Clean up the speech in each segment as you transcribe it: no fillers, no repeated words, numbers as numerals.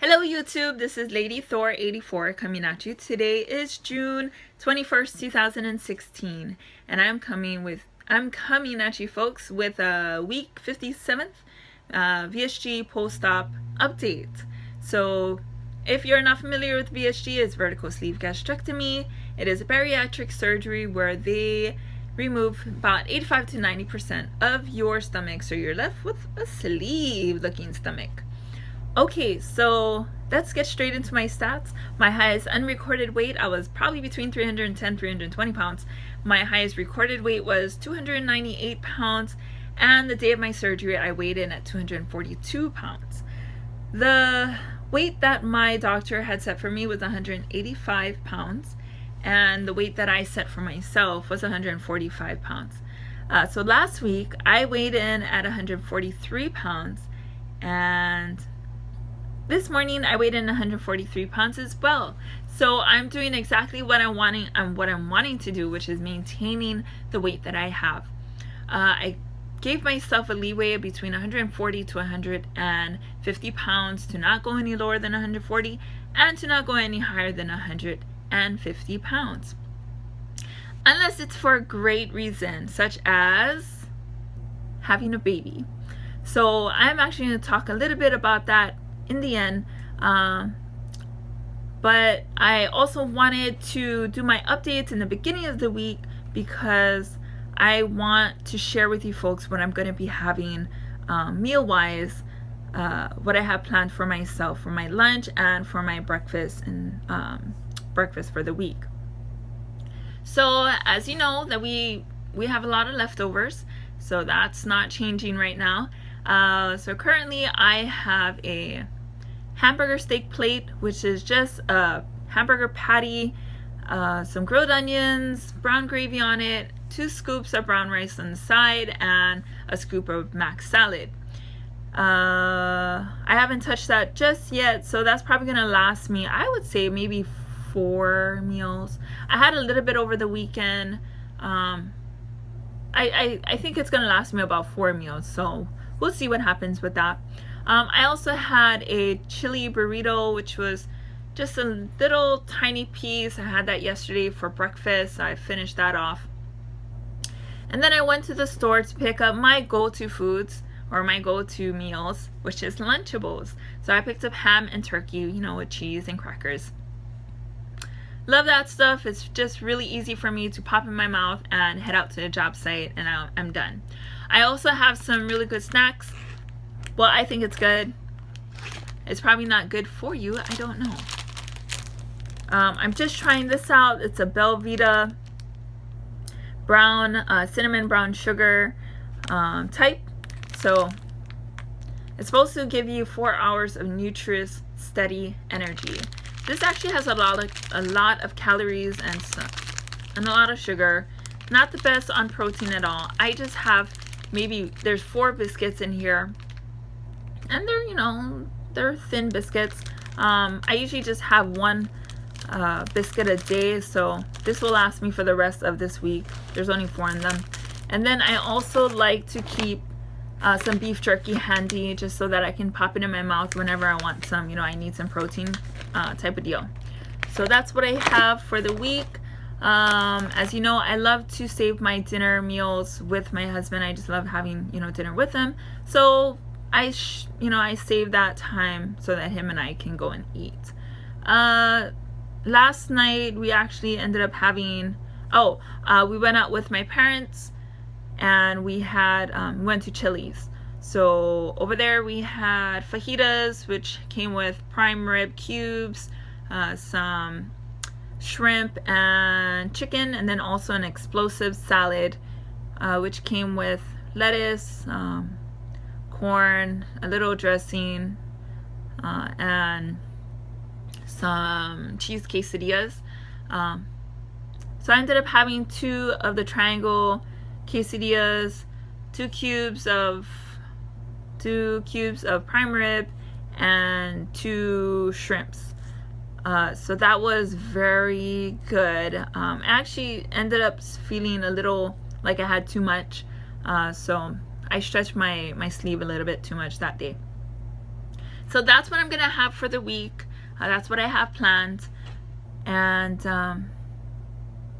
Hello YouTube, this is Lady Thor 84 coming at you. Today is June 21st, 2016, and I'm coming at you folks with a week 57th VSG post-op update. So if you're not familiar with VSG, it's vertical sleeve gastrectomy. It is a bariatric surgery where they remove about 85 to 90% of your stomach, so you're left with a sleeve looking stomach. Okay, so let's get straight into my stats. My highest unrecorded weight, I was probably between 310 320 pounds. My highest recorded weight was 298 pounds, and the day of my surgery I weighed in at 242 pounds. The weight that my doctor had set for me was 185 pounds, and the weight that I set for myself was 145 pounds. So last week I weighed in at 143 pounds, and this morning I weighed in 143 pounds as well. So I'm doing exactly what I'm wanting to do, which is maintaining the weight that I have. I gave myself a leeway between 140 to 150 pounds to not go any lower than 140 and to not go any higher than 150 pounds. Unless it's for a great reason, such as having a baby. So I'm actually going to talk a little bit about that in the end, but I also wanted to do my updates in the beginning of the week because I want to share with you folks what I'm going to be having meal wise, what I have planned for myself for my lunch and for my breakfast and breakfast for the week. So as you know, that we have a lot of leftovers, so that's not changing right now. So currently I have a hamburger steak plate, which is just a hamburger patty, some grilled onions, brown gravy on it, 2 scoops of brown rice on the side, and a scoop of mac salad. I haven't touched that just yet, so that's probably gonna last me, I would say, maybe 4 meals. I had a little bit over the weekend. I think it's gonna last me about 4 meals, so we'll see what happens with that. I also had a chili burrito, which was just a little tiny piece. I had that yesterday for breakfast. I finished that off. And then I went to the store to pick up my go-to foods, or my go-to meals, which is Lunchables. So I picked up ham and turkey, you know, with cheese and crackers. Love that stuff. It's just really easy for me to pop in my mouth and head out to the job site, and I'm done. I also have some really good snacks. Well, I think it's good. It's probably not good for you. I don't know. I'm just trying this out. It's a Belvita brown, cinnamon brown sugar type. So it's supposed to give you 4 hours of nutritious, steady energy. This actually has a lot of calories and a lot of sugar. Not the best on protein at all. I just have there's 4 biscuits in here. And they're, you know, they're thin biscuits. I usually just have 1 biscuit a day, so this will last me for the rest of this week. There's only 4 in them. And then I also like to keep some beef jerky handy, just so that I can pop it in my mouth whenever I want some, you know, I need some protein type of deal. So that's what I have for the week. As you know, I love to save my dinner meals with my husband. I just love having, you know, dinner with him. So I save that time so that him and I can go and eat. Last night we actually ended up having, we went out with my parents, and we went to Chili's. So over there we had fajitas, which came with prime rib cubes, some shrimp and chicken, and then also an explosive salad, which came with lettuce, corn, a little dressing, and some cheese quesadillas. So I ended up having 2 of the triangle quesadillas, 2 cubes of prime rib, and 2 shrimps. So that was very good. I actually ended up feeling a little like I had too much, so I stretched my sleeve a little bit too much that day. So that's what I'm gonna have for the week. That's what I have planned. And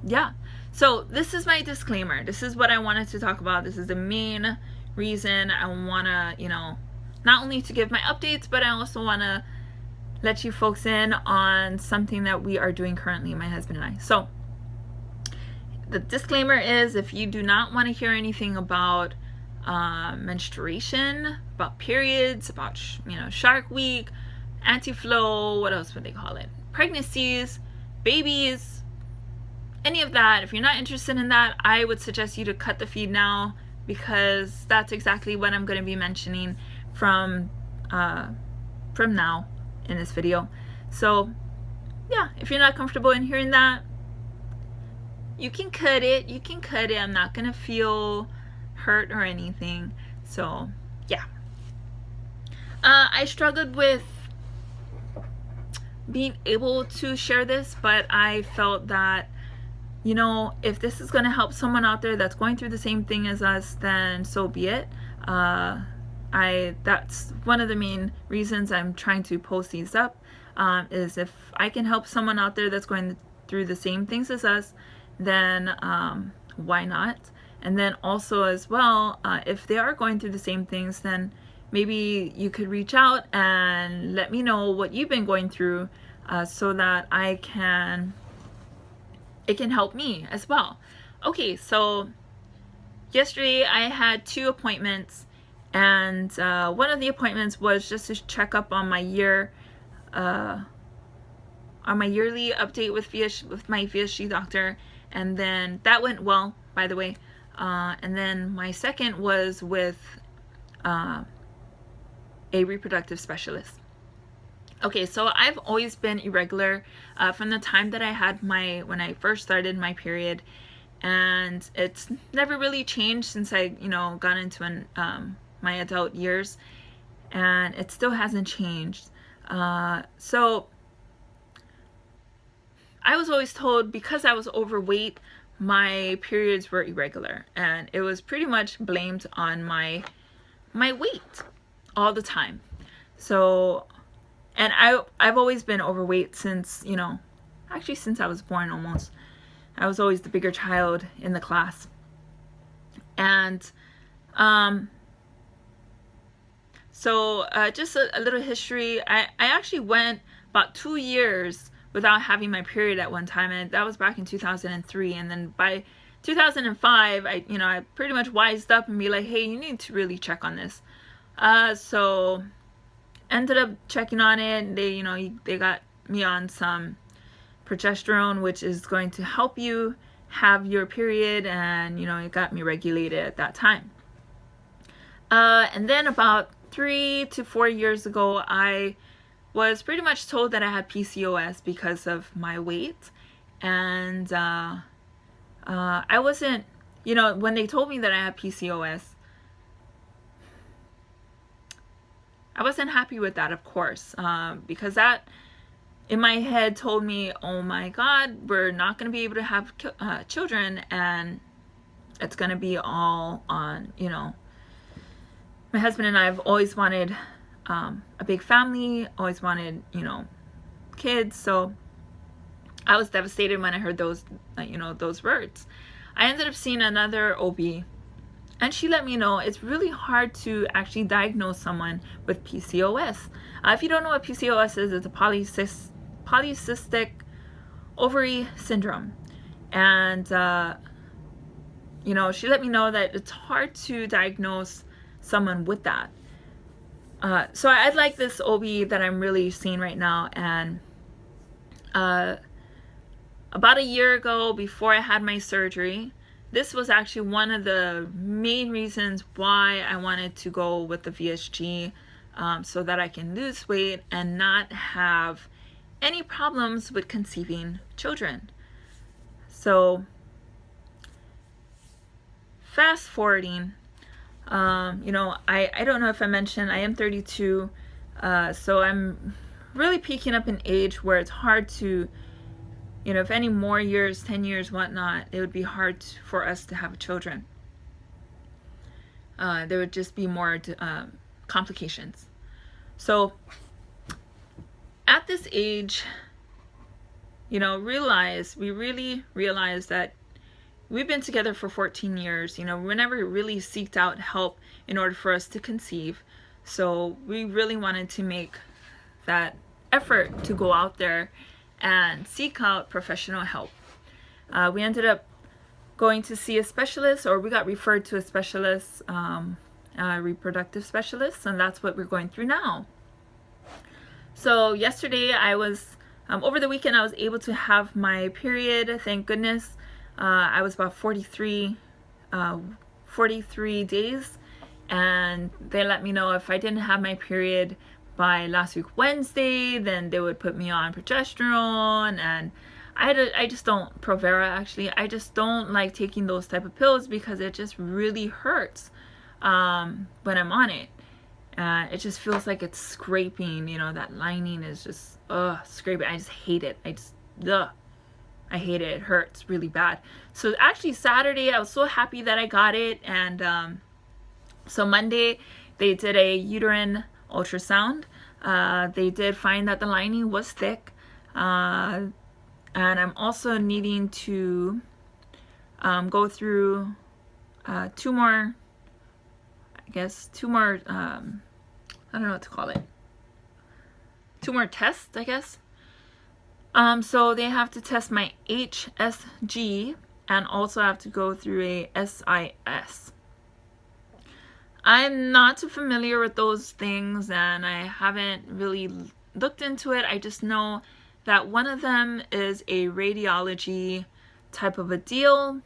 yeah, so this is my disclaimer. This is what I wanted to talk about. This is the main reason I want to, you know, not only to give my updates, but I also want to let you folks in on something that we are doing currently, my husband and I. So the disclaimer is, if you do not want to hear anything about menstruation, about periods, about Shark Week, anti-flow, what else would they call it, pregnancies, babies, any of that, if you're not interested in that, I would suggest you to cut the feed now, because that's exactly what I'm going to be mentioning from now in this video. So yeah, if you're not comfortable in hearing that, you can cut it. I'm not gonna feel hurt or anything. So yeah, I struggled with being able to share this, but I felt that, you know, if this is going to help someone out there that's going through the same thing as us, then so be it. That's one of the main reasons I'm trying to post these up, is if I can help someone out there that's going through the same things as us, then why not? And then also as well, if they are going through the same things, then maybe you could reach out and let me know what you've been going through, so that it can help me as well. Okay, so yesterday I had 2 appointments, and one of the appointments was just to check up on my yearly update with my VSG doctor, and then that went well, by the way. And then my second was with a reproductive specialist. Okay, so I've always been irregular from the time that I had when I first started my period, and it's never really changed since I, got into my adult years, and it still hasn't changed. So I was always told, because I was overweight, my periods were irregular, and it was pretty much blamed on my weight all the time. So, and I've always been overweight since, actually since I was born almost. I was always the bigger child in the class. And so just a little history. I actually went about 2 years without having my period at one time, and that was back in 2003. And then by 2005, I pretty much wised up and be like, hey, you need to really check on this. So ended up checking on it. They got me on some progesterone, which is going to help you have your period, and it got me regulated at that time. And then about 3 to 4 years ago, I was pretty much told that I had PCOS because of my weight, and I wasn't, when they told me that I had PCOS, I wasn't happy with that, of course, because that in my head told me, oh my God, we're not going to be able to have children, and it's going to be all on, my husband and I have always wanted a big family, always wanted, kids. So I was devastated when I heard those, those words. I ended up seeing another OB, and she let me know it's really hard to actually diagnose someone with PCOS. If you don't know what PCOS is, it's a polycystic ovary syndrome. And, she let me know that it's hard to diagnose someone with that. So I'd like this OB that I'm really seeing right now, and about a year ago, before I had my surgery, this was actually one of the main reasons why I wanted to go with the VSG, so that I can lose weight and not have any problems with conceiving children. So fast forwarding, I don't know if I mentioned, I am 32, so I'm really peaking up in age where it's hard to, if any more years, 10 years, whatnot, it would be hard for us to have children. There would just be more complications. So at this age, we really realize that we've been together for 14 years. We never really seeked out help in order for us to conceive. So we really wanted to make that effort to go out there and seek out professional help. We ended up going to see a specialist, or we got referred to a specialist, a reproductive specialist, and that's what we're going through now. So yesterday over the weekend I was able to have my period, thank goodness. I was about 43 days, and they let me know if I didn't have my period by last week Wednesday, then they would put me on progesterone, and I just don't, Provera actually, I just don't like taking those type of pills because it just really hurts when I'm on it. It just feels like it's scraping, that lining is just, scraping. I just hate it. I hate it. It hurts really bad. So actually Saturday, I was so happy that I got it. And so Monday, they did a uterine ultrasound. They did find that the lining was thick. And I'm also needing to go through two more, I don't know what to call it. 2 more tests, I guess. So they have to test my VSG and also have to go through a SIS. I'm not too familiar with those things, and I haven't really looked into it. I just know that one of them is a radiology type of a deal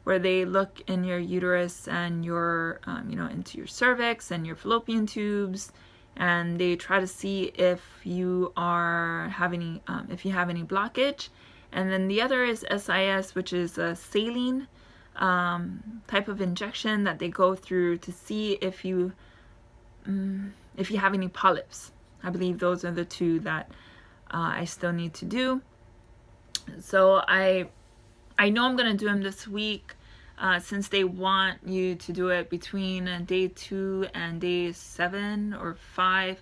where they look in your uterus and your, into your cervix and your fallopian tubes, and they try to see if you have any blockage. And then the other is SIS, which is a saline type of injection that they go through to see if you have any polyps. I believe those are the 2 that I still need to do. So I know I'm gonna do them this week, since they want you to do it between day 2 and day 7 or 5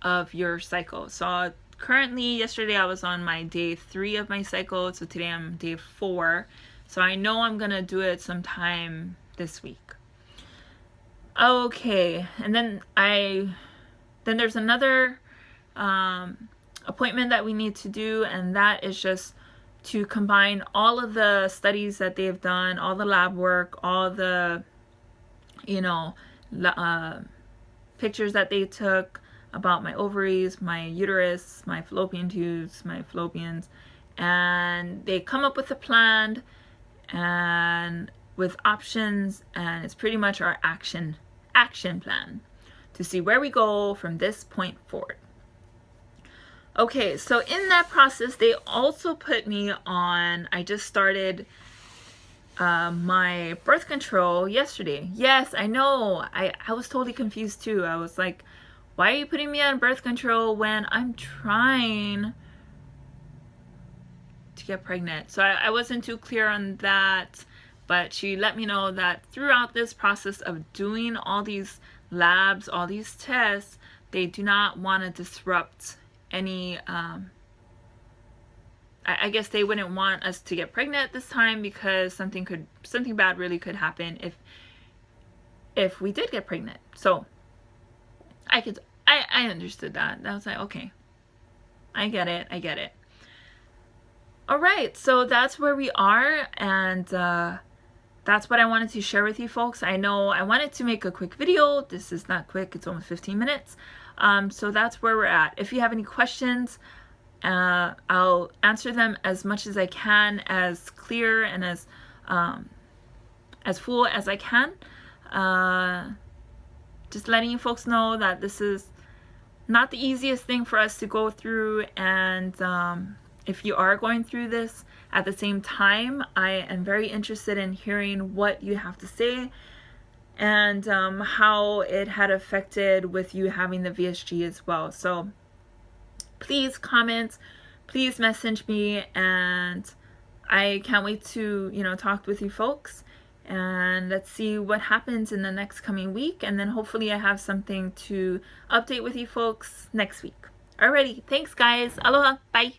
of your cycle. So currently, yesterday I was on my day 3 of my cycle, so today I'm day 4. So I know I'm gonna do it sometime this week. Okay, and then there's another appointment that we need to do, and that is just to combine all of the studies that they've done, all the lab work, all the pictures that they took about my ovaries, my uterus, my fallopian tubes, my fallopians, and they come up with a plan and with options, and it's pretty much our action plan to see where we go from this point forward. Okay, so in that process, they also put me on, I just started my birth control yesterday. Yes, I know, I was totally confused too. I was like, why are you putting me on birth control when I'm trying to get pregnant? So I wasn't too clear on that, but she let me know that throughout this process of doing all these labs, all these tests, they do not want to disrupt any, I guess they wouldn't want us to get pregnant this time because something bad really could happen if we did get pregnant. So I understood that. I was like, okay, I get it. All right, so that's where we are, and that's what I wanted to share with you folks. I know I wanted to make a quick video. This is not quick, it's almost 15 minutes. So that's where we're at. If you have any questions, I'll answer them as much as I can, as clear and as full as I can. Just letting you folks know that this is not the easiest thing for us to go through, and if you are going through this at the same time, I am very interested in hearing what you have to say, and how it had affected with you having the VSG as well. So please comment, please message me, and I can't wait to talk with you folks. and let's see what happens in the next coming week, and then hopefully I have something to update with you folks next week. Alrighty, thanks guys. Aloha, bye.